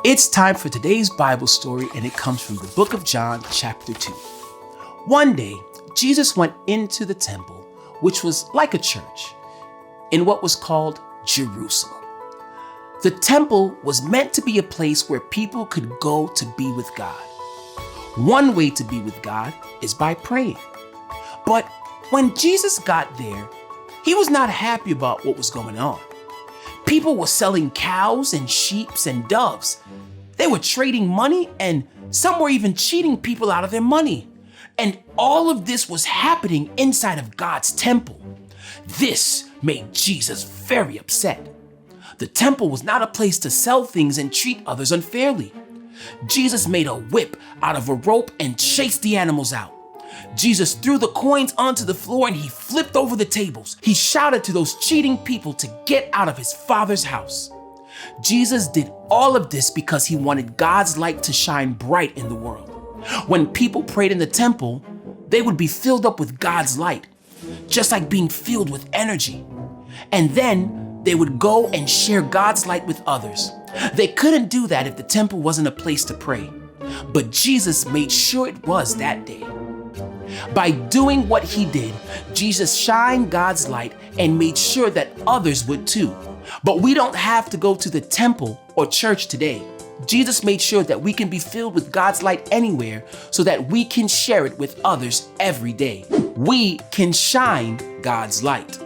It's time for today's Bible story, and it comes from the book of John, chapter 2. One day, Jesus went into the temple, which was like a church, in what was called Jerusalem. The temple was meant to be a place where people could go to be with God. One way to be with God is by praying. But when Jesus got there, he was not happy about what was going on. People were selling cows and sheep and doves. They were trading money, and some were even cheating people out of their money. And all of this was happening inside of God's temple. This made Jesus very upset. The temple was not a place to sell things and treat others unfairly. Jesus made a whip out of a rope and chased the animals out. Jesus threw the coins onto the floor and he flipped over the tables. He shouted to those cheating people to get out of his Father's house. Jesus did all of this because he wanted God's light to shine bright in the world. When people prayed in the temple, they would be filled up with God's light, just like being filled with energy. And then they would go and share God's light with others. They couldn't do that if the temple wasn't a place to pray. But Jesus made sure it was that day. By doing what he did, Jesus shined God's light and made sure that others would too. But we don't have to go to the temple or church today. Jesus made sure that we can be filled with God's light anywhere so that we can share it with others every day. We can shine God's light.